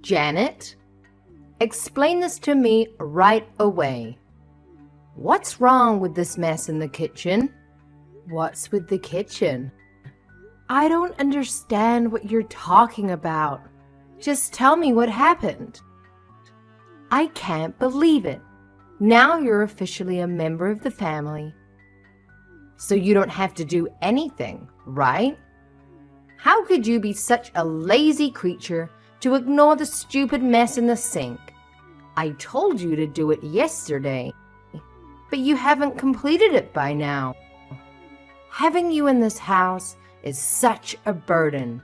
Janet, explain this to me right away. What's wrong with this mess in the kitchen? What's with the kitchen? I don't understand what you're talking about. Just tell me what happened. I can't believe it. Now you're officially a member of the family. So you don't have to do anything, right? How could you be such a lazy creature to ignore the stupid mess in the sink? I told you to do it yesterday, but you haven't completed it by now. Having you in this house is such a burden.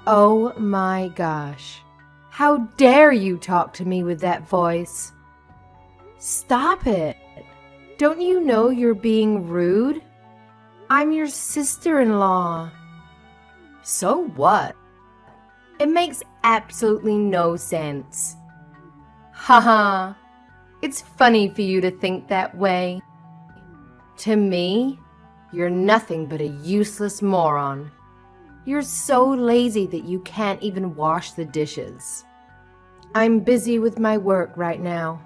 Oh my gosh. How dare you talk to me with that voice? Stop it. Don't you know you're being rude? I'm your sister-in-law. So what? It makes absolutely no sense. Haha. It's funny for you to think that way. To me, you're nothing but a useless moron. You're so lazy that you can't even wash the dishes. I'm busy with my work right now.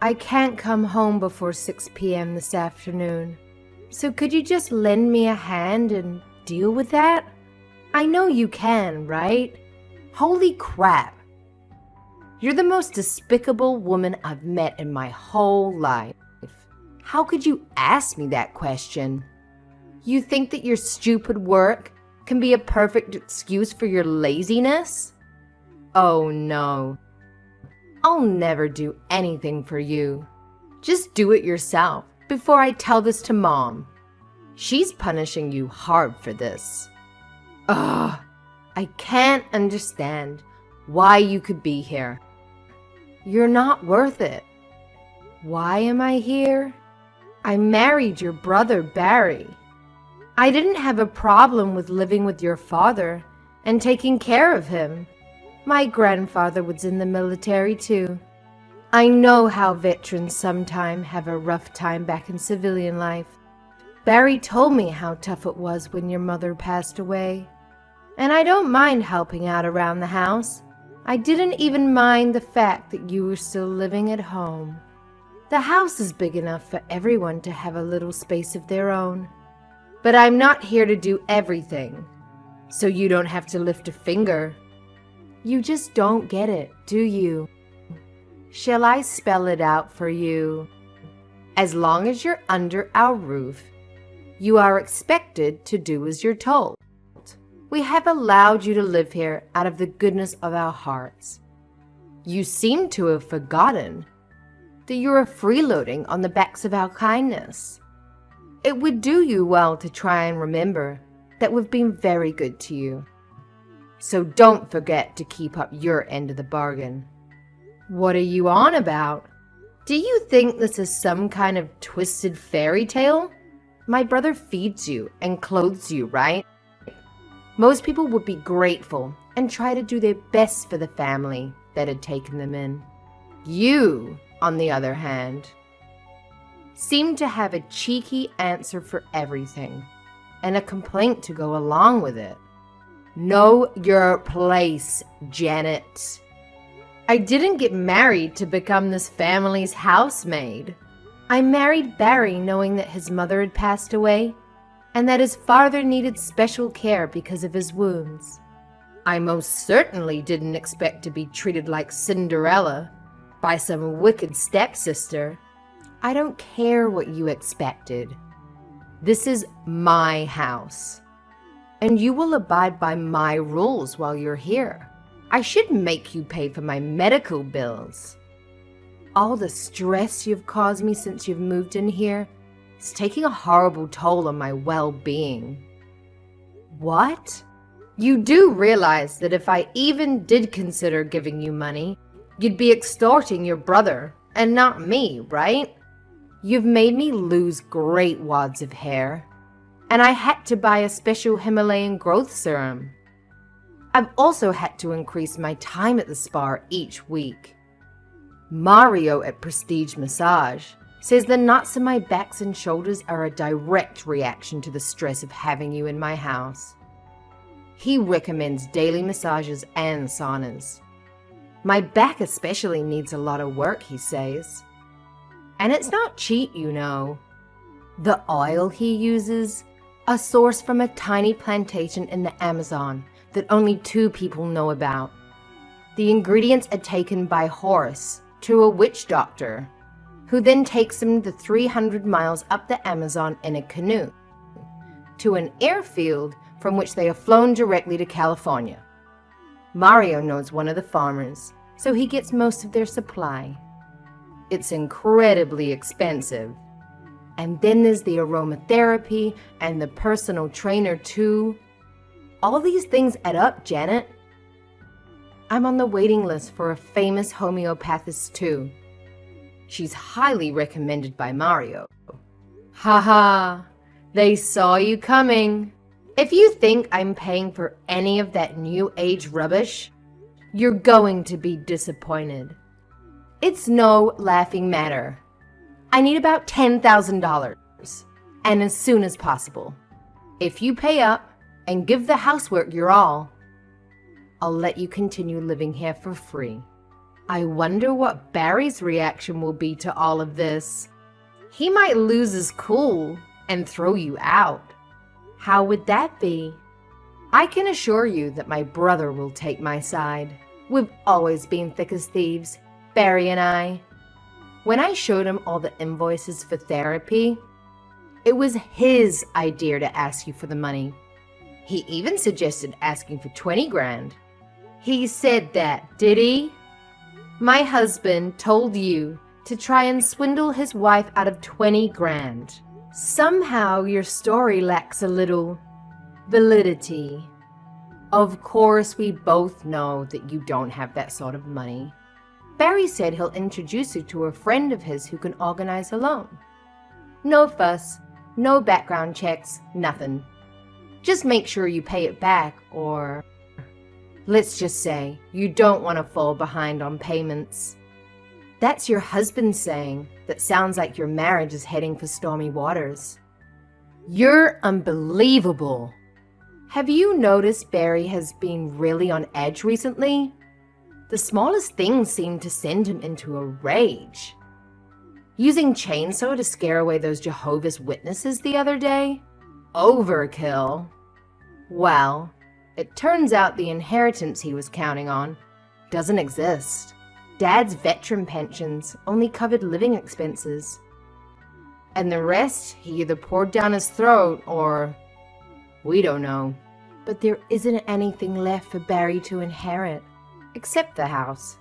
I can't come home before 6 p.m. this afternoon. So could you just lend me a hand and deal with that? I know you can, right? Holy crap. You're the most despicable woman I've met in my whole life. How could you ask me that question? You think that your stupid work can be a perfect excuse for your laziness? Oh no. I'll never do anything for you. Just do it yourself before I tell this to Mom. She's punishing you hard for this. Ugh, I can't understand why you could be here. You're not worth it. Why am I here? I married your brother Barry. I didn't have a problem with living with your father and taking care of him. My grandfather was in the military too. I know how veterans sometimes have a rough time back in civilian life. Barry told me how tough it was when your mother passed away. And I don't mind helping out around the house. I didn't even mind the fact that you were still living at home. The house is big enough for everyone to have a little space of their own. But I'm not here to do everything, so you don't have to lift a finger. You just don't get it, do you? Shall I spell it out for you? As long as you're under our roof, you are expected to do as you're told. We have allowed you to live here out of the goodness of our hearts. You seem to have forgotten that you are freeloading on the backs of our kindness. It would do you well to try and remember that we've been very good to you. So don't forget to keep up your end of the bargain. What are you on about? Do you think this is some kind of twisted fairy tale? My brother feeds you and clothes you, right? Most people would be grateful and try to do their best for the family that had taken them in. You, on the other hand, seem to have a cheeky answer for everything and a complaint to go along with it. Know your place, Janet. I didn't get married to become this family's housemaid. I married Barry knowing that his mother had passed away and that his father needed special care because of his wounds. I most certainly didn't expect to be treated like Cinderella by some wicked stepsister. I don't care what you expected. This is my house, and you will abide by my rules while you're here. I should make you pay for my medical bills. All the stress you've caused me since you've moved in here is taking a horrible toll on my well-being. What? You do realize that if I even did consider giving you money, you'd be extorting your brother and not me, right? You've made me lose great wads of hair, and I had to buy a special Himalayan growth serum. I've also had to increase my time at the spa each week. Mario at Prestige Massage says the knots in my backs and shoulders are a direct reaction to the stress of having you in my house. He recommends daily massages and saunas. My back especially needs a lot of work, he says. And it's not cheap, you know. The oil he uses, a source from a tiny plantation in the Amazon that only 2 people know about. The ingredients are taken by horse to a witch doctor, who then takes them the 300 miles up the Amazon in a canoe to an airfield from which they are flown directly to California. Mario knows one of the farmers, so he gets most of their supply. It's incredibly expensive. And then there's the aromatherapy and the personal trainer too. All these things add up, Janet. I'm on the waiting list for a famous homeopathist too. She's highly recommended by Mario. Haha, they saw you coming. If you think I'm paying for any of that new age rubbish, you're going to be disappointed. It's no laughing matter. I need about $10,000, and as soon as possible. If you pay up and give the housework your all, I'll let you continue living here for free. I wonder what Barry's reaction will be to all of this. He might lose his cool and throw you out. How would that be? I can assure you that my brother will take my side. We've always been thick as thieves, Barry and I. When I showed him all the invoices for therapy, it was his idea to ask you for the money. He even suggested asking for 20 grand. He said that, did he? My husband told you to try and swindle his wife out of 20 grand. Somehow your story lacks a little validity. Of course, we both know that you don't have that sort of money. Barry said he'll introduce you to a friend of his who can organize a loan. No fuss, no background checks, nothing. Just make sure you pay it back, or let's just say you don't want to fall behind on payments. That's your husband saying that sounds like your marriage is heading for stormy waters. You're unbelievable. Have you noticed Barry has been really on edge recently? The smallest things seem to send him into a rage. Using chainsaw to scare away those Jehovah's Witnesses the other day? Overkill. Well, it turns out the inheritance he was counting on doesn't exist. Dad's veteran pensions only covered living expenses. And the rest he either poured down his throat or we don't know. But there isn't anything left for Barry to inherit, except the house.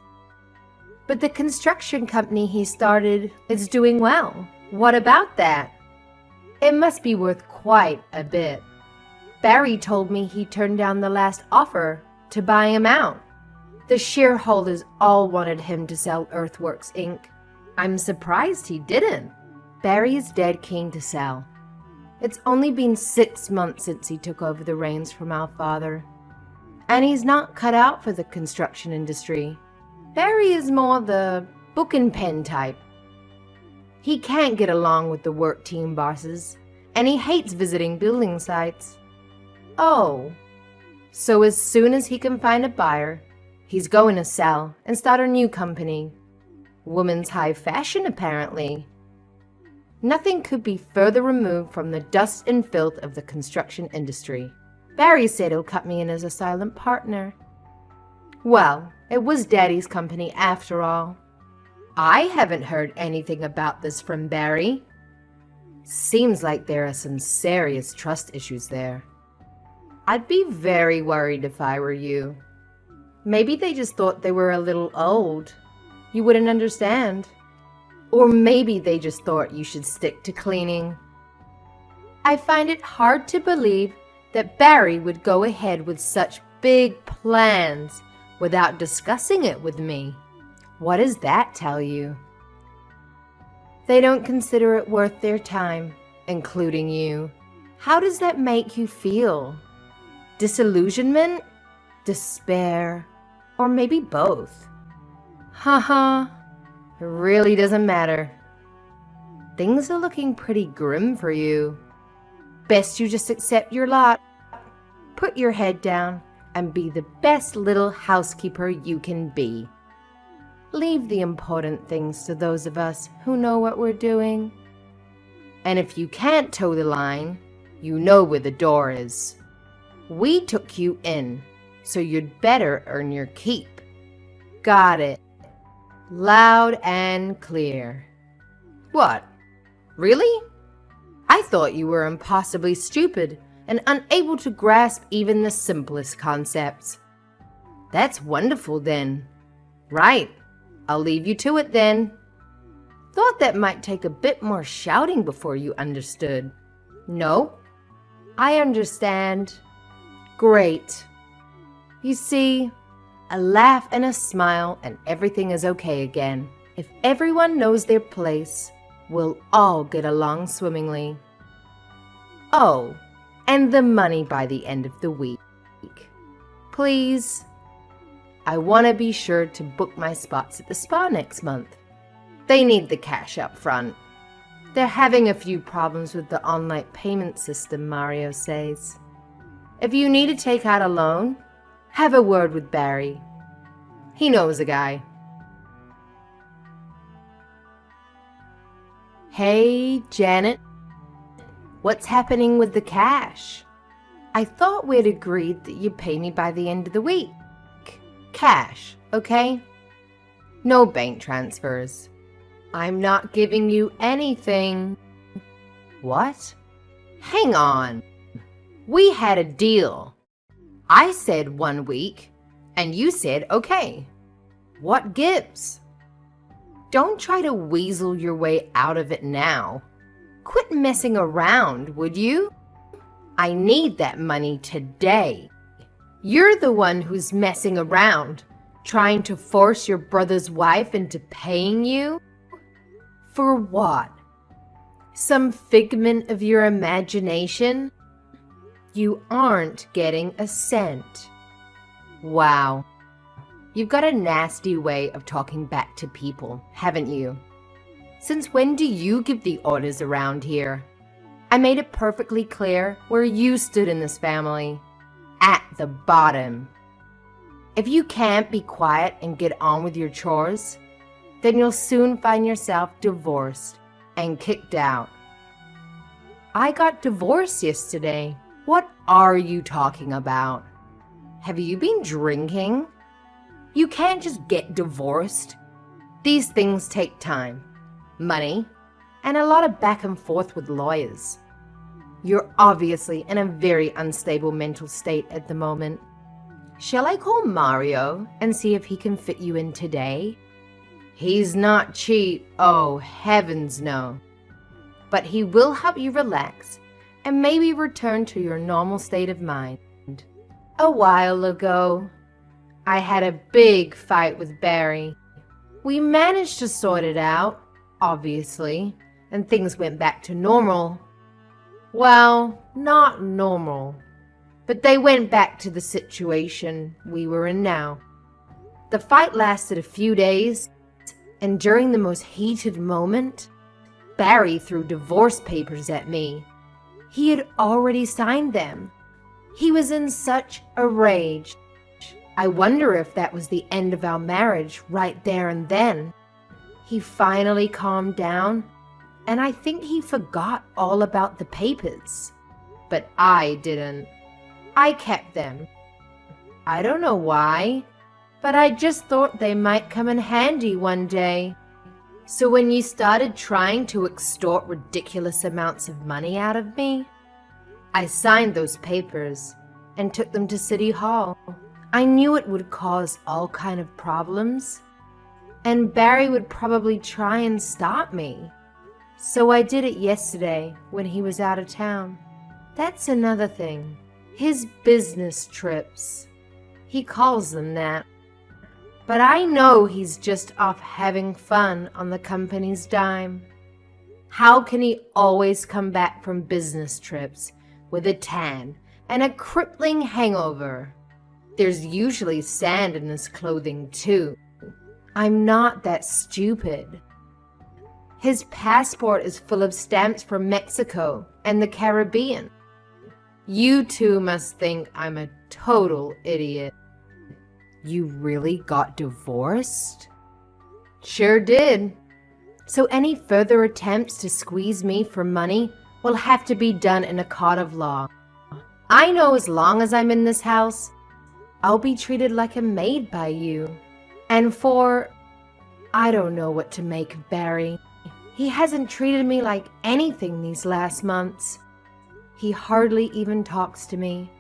But the construction company he started is doing well. What about that? It must be worth quite a bit. Barry told me he turned down the last offer to buy him out. The shareholders all wanted him to sell Earthworks Inc. I'm surprised he didn't. Barry is dead keen to sell. It's only been 6 months since he took over the reins from our father. And he's not cut out for the construction industry. Barry is more the book and pen type. He can't get along with the work team bosses, and he hates visiting building sites. Oh, so as soon as he can find a buyer, he's going to sell and start a new company. Women's high fashion, apparently. Nothing could be further removed from the dust and filth of the construction industry. Barry said he'll cut me in as a silent partner. Well, it was Daddy's company after all. I haven't heard anything about this from Barry. Seems like there are some serious trust issues there. I'd be very worried if I were you. Maybe they just thought they were a little old. You wouldn't understand. Or maybe they just thought you should stick to cleaning. I find it hard to believe that Barry would go ahead with such big plans without discussing it with me. What does that tell you? They don't consider it worth their time, including you. How does that make you feel? Disillusionment? Despair? Or maybe both? Haha. It really doesn't matter. Things are looking pretty grim for you. Best you just accept your lot. Put your head down and be the best little housekeeper you can be. Leave the important things to those of us who know what we're doing. And if you can't toe the line, you know where the door is. We took you in, so you'd better earn your keep. Got it. Loud and clear. What? Really? I thought you were impossibly stupid and unable to grasp even the simplest concepts. That's wonderful then. Right. I'll leave you to it then. Thought that might take a bit more shouting before you understood. No, I understand. Great. You see, a laugh and a smile and everything is okay again. If everyone knows their place, we'll all get along swimmingly. Oh, and the money by the end of the week. Please. I want to be sure to book my spots at the spa next month. They need the cash up front. They're having a few problems with the online payment system, Mario says. If you need to take out a loan, have a word with Barry. He knows a guy. Hey, Janet. What's happening with the cash? I thought we'd agreed that you'd pay me by the end of the week. Cash, okay? No bank transfers. I'm not giving you anything. What? Hang on. We had a deal. I said 1 week, and you said okay. What gives? Don't try to weasel your way out of it now. Quit messing around, would you? I need that money today. You're the one who's messing around, trying to force your brother's wife into paying you? For what? Some figment of your imagination? You aren't getting a cent. Wow. You've got a nasty way of talking back to people, haven't you? Since when do you give the orders around here? I made it perfectly clear where you stood in this family. At the bottom. If you can't be quiet and get on with your chores, then you'll soon find yourself divorced and kicked out. I got divorced yesterday. What are you talking about? Have you been drinking? You can't just get divorced. These things take time, money, and a lot of back and forth with lawyers. You're obviously in a very unstable mental state at the moment. Shall I call Mario and see if he can fit you in today? He's not cheap, oh heavens no. But he will help you relax and maybe return to your normal state of mind. A while ago, I had a big fight with Barry. We managed to sort it out, obviously, and things went back to normal. Well, not normal, but they went back to the situation we were in now. The fight lasted a few days, and during the most heated moment, Barry threw divorce papers at me. He had already signed them. He was in such a rage. I wonder if that was the end of our marriage right there and then. He finally calmed down, and I think he forgot all about the papers. But I didn't. I kept them. I don't know why, but I just thought they might come in handy one day. So when you started trying to extort ridiculous amounts of money out of me, I signed those papers and took them to City Hall. I knew it would cause all kind of problems, and Barry would probably try and stop me. So I did it yesterday when he was out of town. That's another thing. His business trips. He calls them that. But I know he's just off having fun on the company's dime. How can he always come back from business trips with a tan and a crippling hangover? There's usually sand in his clothing too. I'm not that stupid. His passport is full of stamps from Mexico and the Caribbean. You two must think I'm a total idiot. You really got divorced? Sure did. So any further attempts to squeeze me for money will have to be done in a court of law. I know as long as I'm in this house, I'll be treated like a maid by you. And I don't know what to make of Barry. He hasn't treated me like anything these last months. He hardly even talks to me.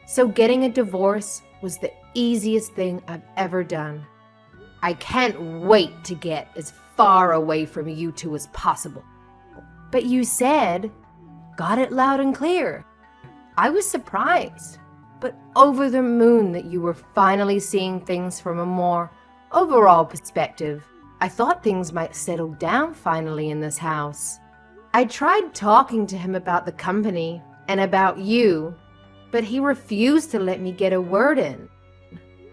So getting a divorce was the easiest thing I've ever done. I can't wait to get as far away from you two as possible. But you said, got it loud and clear. I was surprised, but over the moon that you were finally seeing things from a more overall perspective. I thought things might settle down finally in this house. I tried talking to him about the company and about you, but he refused to let me get a word in.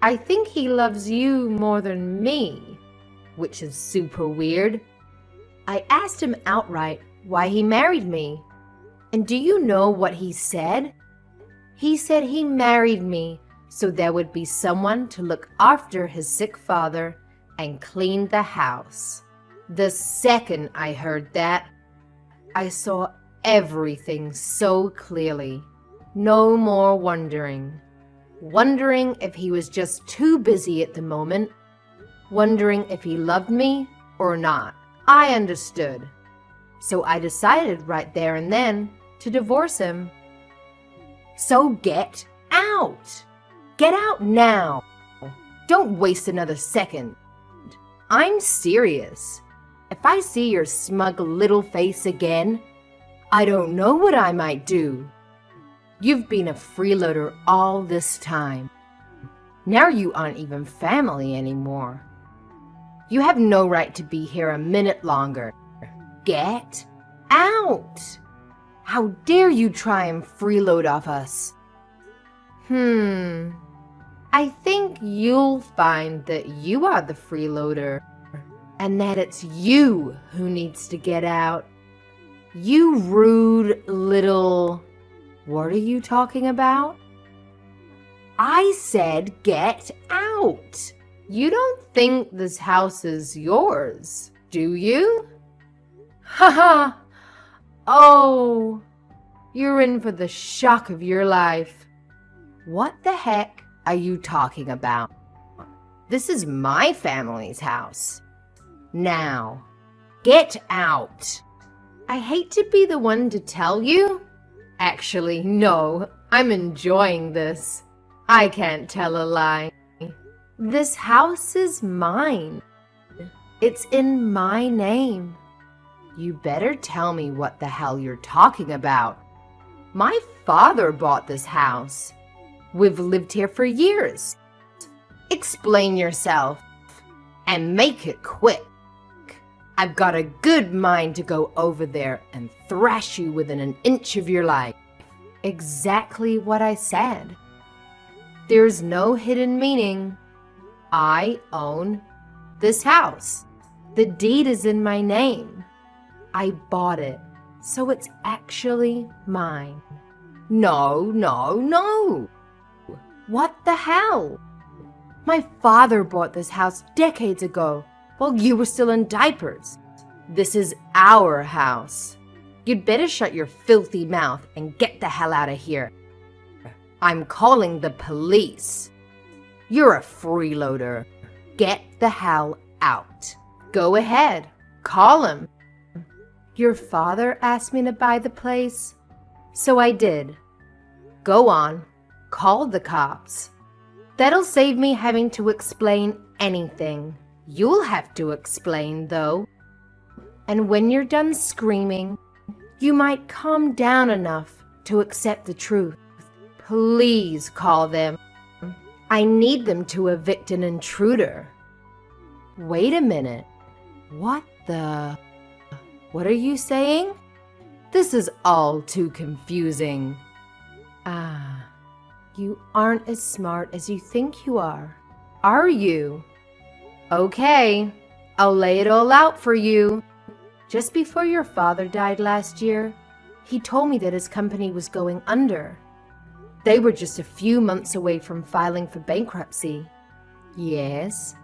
I think he loves you more than me, which is super weird. I asked him outright why he married me. And do you know what he said? He said he married me so there would be someone to look after his sick father and clean the house. The second I heard that, I saw everything so clearly. No more wondering if he was just too busy at the moment, wondering if he loved me or not. I understood. So I decided right there and then to divorce him. So get out! Get out now! Don't waste another second. I'm serious. If I see your smug little face again, I don't know what I might do. You've been a freeloader all this time. Now you aren't even family anymore. You have no right to be here a minute longer. Get out! How dare you try and freeload off us? I think you'll find that you are the freeloader, and that it's you who needs to get out. You rude little... What are you talking about? I said get out. You don't think this house is yours, do you? Haha. Oh, you're in for the shock of your life. What the heck are you talking about? This is my family's house. Now, get out. I hate to be the one to tell you. Actually, no, I'm enjoying this. I can't tell a lie. This house is mine. It's in my name. You better tell me what the hell you're talking about. My father bought this house. We've lived here for years. Explain yourself and make it quick. I've got a good mind to go over there and thrash you within an inch of your life. Exactly what I said. There's no hidden meaning. I own this house. The deed is in my name. I bought it, so it's actually mine. No. What the hell? My father bought this house decades ago while you were still in diapers. This is our house. You'd better shut your filthy mouth and get the hell out of here. I'm calling the police. You're a freeloader. Get the hell out. Go ahead. Call him. Your father asked me to buy the place, so I did. Go on. Call the cops. That'll save me having to explain anything. You'll have to explain, though. And when you're done screaming, you might calm down enough to accept the truth. Please call them. I need them to evict an intruder. Wait a minute. What are you saying? This is all too confusing. You aren't as smart as you think you are you? Okay, I'll lay it all out for you. Just before your father died last year, he told me that his company was going under. They were just a few months away from filing for bankruptcy. Yes,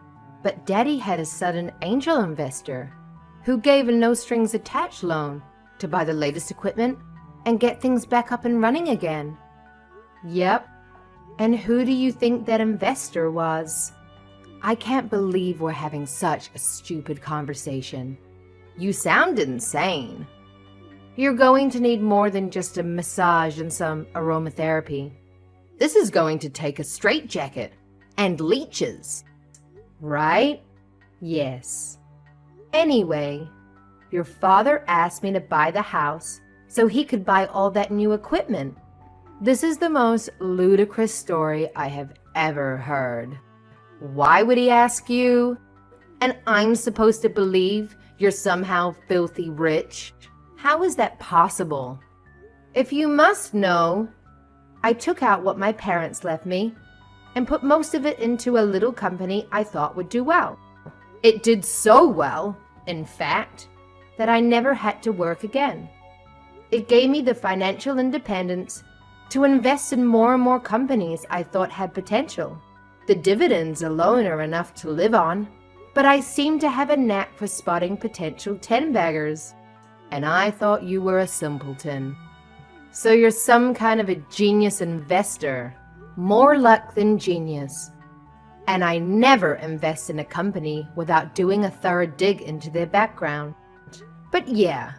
But Daddy had a sudden angel investor who gave a no-strings-attached loan to buy the latest equipment and get things back up and running again. Yep. And who do you think that investor was? I can't believe we're having such a stupid conversation. You sound insane. You're going to need more than just a massage and some aromatherapy. This is going to take a straitjacket and leeches. Right? Yes. Anyway, your father asked me to buy the house so he could buy all that new equipment. This is the most ludicrous story I have ever heard. Why would he ask you? And I'm supposed to believe you're somehow filthy rich? How is that possible? If you must know, I took out what my parents left me and put most of it into a little company I thought would do well. It did so well, in fact, that I never had to work again. It gave me the financial independence to invest in more and more companies I thought had potential. The dividends alone are enough to live on, but I seem to have a knack for spotting potential 10-baggers, and I thought you were a simpleton. So you're some kind of a genius investor. More luck than genius. And I never invest in a company without doing a thorough dig into their background. But yeah,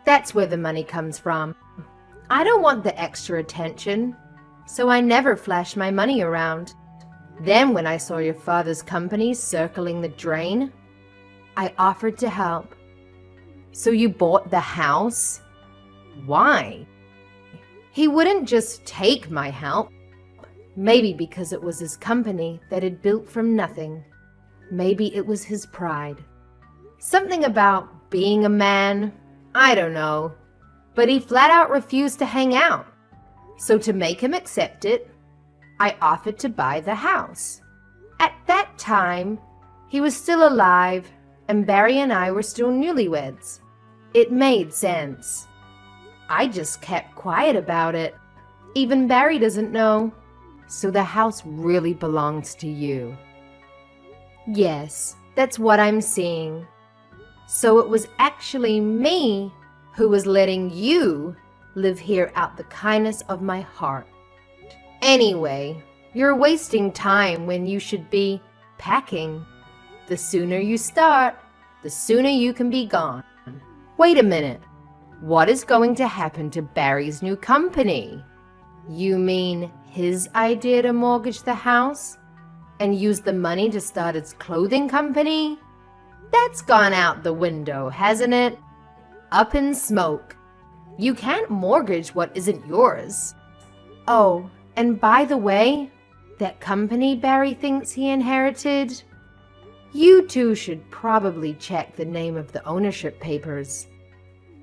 that's where the money comes from. I don't want the extra attention, so I never flash my money around. Then when I saw your father's company circling the drain, I offered to help. So you bought the house? Why? He wouldn't just take my help. Maybe because it was his company that had built from nothing. Maybe it was his pride. Something about being a man, I don't know. But he flat out refused to hang out. So to make him accept it, I offered to buy the house. At that time, he was still alive, and Barry and I were still newlyweds. It made sense. I just kept quiet about it. Even Barry doesn't know. So the house really belongs to you. Yes, that's what I'm seeing. So it was actually me who was letting you live here out the kindness of my heart. Anyway, you're wasting time when you should be packing. The sooner you start, the sooner you can be gone. Wait a minute. What is going to happen to Barry's new company? You mean his idea to mortgage the house and use the money to start his clothing company? That's gone out the window, hasn't it? Up in smoke. You can't mortgage what isn't yours. Oh, and by the way, that company Barry thinks he inherited, you two should probably check the name of the ownership papers.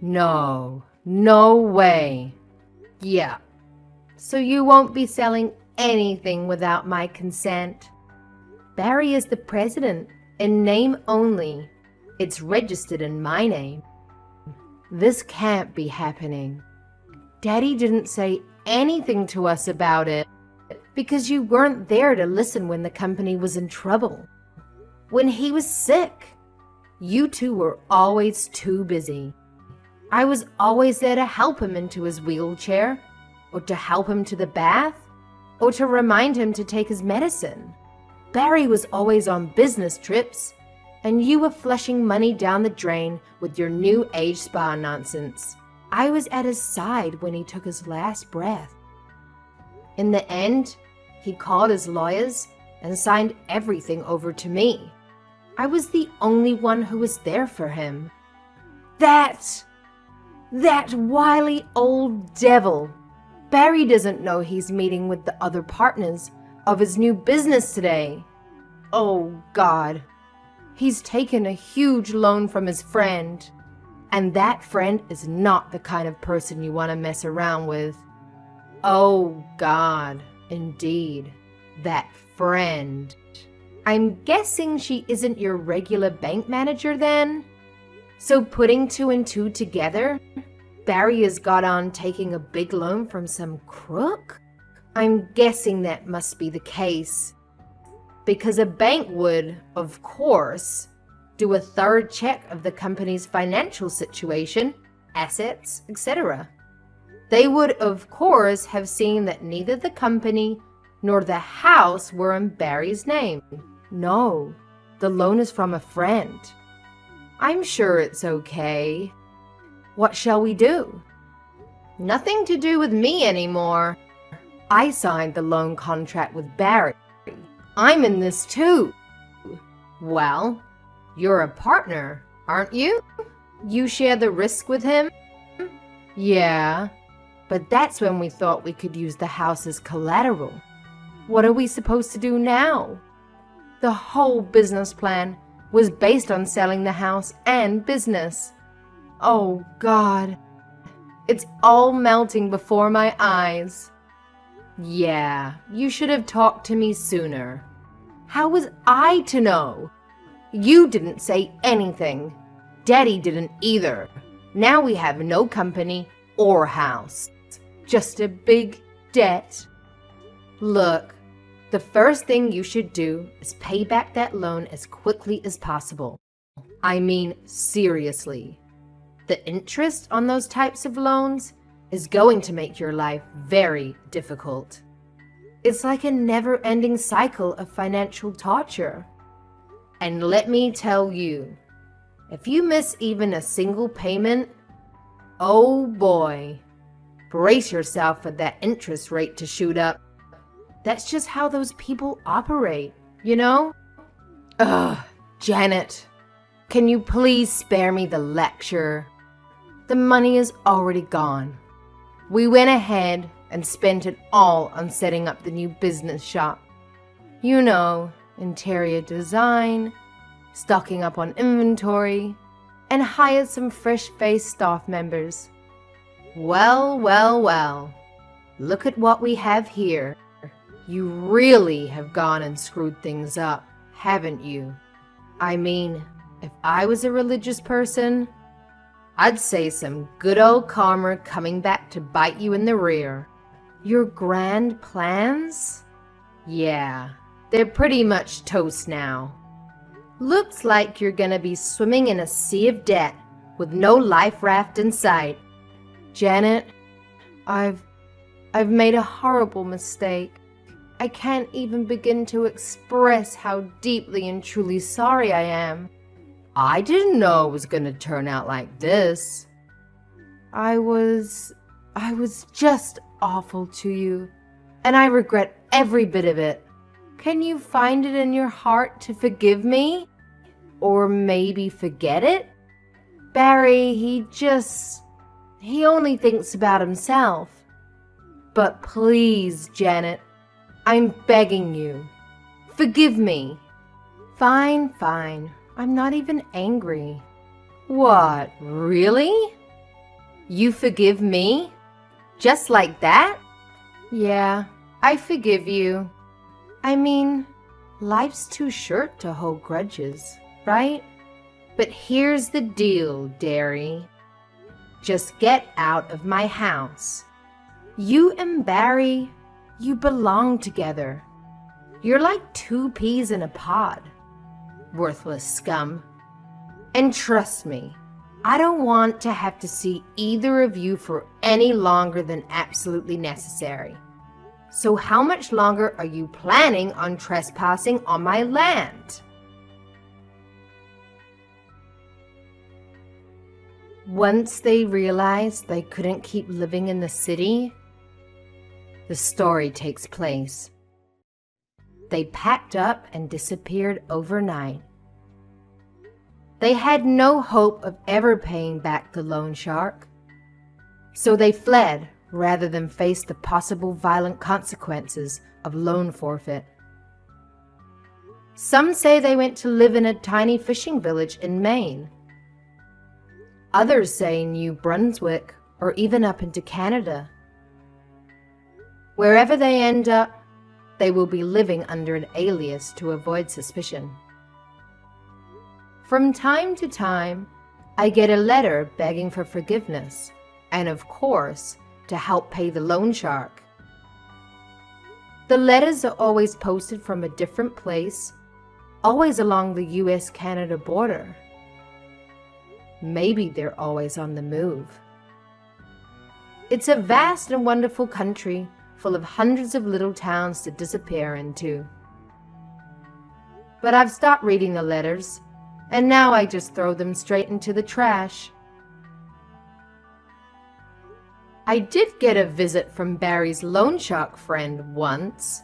No way. Yeah. So you won't be selling anything without my consent. Barry is the president, in name only. It's registered in my name. This can't be happening. Daddy didn't say anything to us about it because you weren't there to listen when the company was in trouble. When he was sick, you two were always too busy. I was always there to help him into his wheelchair, or to help him to the bath, or to remind him to take his medicine. Barry was always on business trips, and you were flushing money down the drain with your new age spa nonsense. I was at his side when he took his last breath. In the end, he called his lawyers and signed everything over to me. I was the only one who was there for him. That wily old devil. Barry doesn't know he's meeting with the other partners of his new business today. Oh, God. He's taken a huge loan from his friend. And that friend is not the kind of person you want to mess around with. Oh, God. Indeed. That friend. I'm guessing she isn't your regular bank manager then? So putting two and two together, Barry has got on taking a big loan from some crook? I'm guessing that must be the case. because a bank would, of course, do a thorough check of the company's financial situation, assets, etc. They would, of course, have seen that neither the company nor the house were in Barry's name. No, the loan is from a friend. I'm sure it's okay. What shall we do? Nothing to do with me anymore. I signed the loan contract with Barry. I'm in this too. Well, you're a partner, aren't you? You share the risk with him? Yeah, but that's when we thought we could use the house as collateral. What are we supposed to do now? The whole business plan was based on selling the house and business. Oh, God. It's all melting before my eyes. Yeah, you should have talked to me sooner. How was I to know? You didn't say anything. Daddy didn't either. Now we have no company or house. Just a big debt. Look, the first thing you should do is pay back that loan as quickly as possible. I mean, seriously. The interest on those types of loans is going to make your life very difficult. It's like a never-ending cycle of financial torture. And let me tell you, if you miss even a single payment, oh boy, brace yourself for that interest rate to shoot up. That's just how those people operate, you know? Ugh, Janet, can you please spare me the lecture? The money is already gone. We went ahead and spent it all on setting up the new business shop. You know, interior design, stocking up on inventory, and hired some fresh-faced staff members. Well, well, well. Look at what we have here. You really have gone and screwed things up, haven't you? I mean, if I was a religious person, I'd say some good old karma coming back to bite you in the rear. Your grand plans? Yeah, they're pretty much toast now. Looks like you're gonna be swimming in a sea of debt with no life raft in sight. Janet, I've made a horrible mistake. I can't even begin to express how deeply and truly sorry I am. I didn't know it was gonna turn out like this. I was just awful to you, and I regret every bit of it. Can you find it in your heart to forgive me? Or maybe forget it? Barry, he only thinks about himself. But please, Janet, I'm begging you, forgive me. Fine, fine. I'm not even angry. What, really? You forgive me? Just like that? Yeah, I forgive you. I mean, life's too short to hold grudges, right? But here's the deal, Derry. Just get out of my house. You and Barry, you belong together. You're like two peas in a pod. Worthless scum. And trust me, I don't want to have to see either of you for any longer than absolutely necessary. So how much longer are you planning on trespassing on my land? Once they realized they couldn't keep living in the city, the story takes place. They packed up and disappeared overnight. They had no hope of ever paying back the loan shark, so they fled rather than face the possible violent consequences of loan forfeit. Some say they went to live in a tiny fishing village in Maine. Others say New Brunswick or even up into Canada. Wherever they end up, they will be living under an alias to avoid suspicion. From time to time, I get a letter begging for forgiveness, and of course, to help pay the loan shark. The letters are always posted from a different place, always along the US-Canada border. Maybe they're always on the move. It's a vast and wonderful country full of hundreds of little towns to disappear into. But I've stopped reading the letters, and now I just throw them straight into the trash. I did get a visit from Barry's loan shark friend once.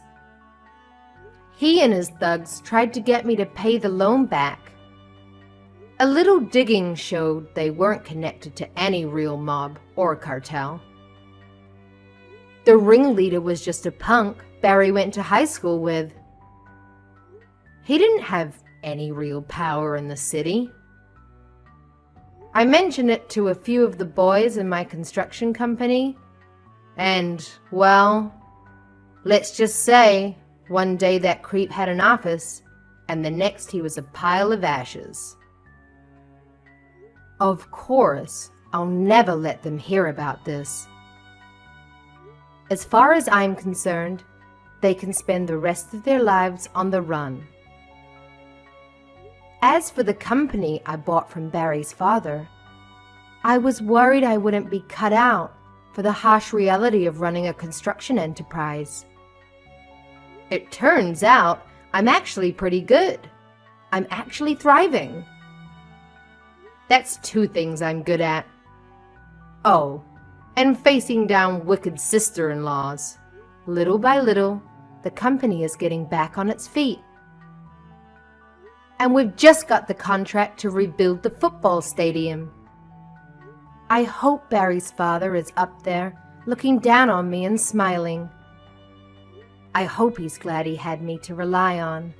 He and his thugs tried to get me to pay the loan back. A little digging showed they weren't connected to any real mob or cartel. The ringleader was just a punk Barry went to high school with. He didn't have any real power in the city. I mentioned it to a few of the boys in my construction company, and, well, let's just say one day that creep had an office, and the next he was a pile of ashes. Of course, I'll never let them hear about this. As far as I'm concerned, they can spend the rest of their lives on the run. As for the company I bought from Barry's father, I was worried I wouldn't be cut out for the harsh reality of running a construction enterprise. It turns out I'm actually pretty good. I'm actually thriving. That's two things I'm good at. Oh, and facing down wicked sister-in-laws. Little by little, the company is getting back on its feet. And we've just got the contract to rebuild the football stadium. I hope Barry's father is up there, looking down on me and smiling. I hope he's glad he had me to rely on.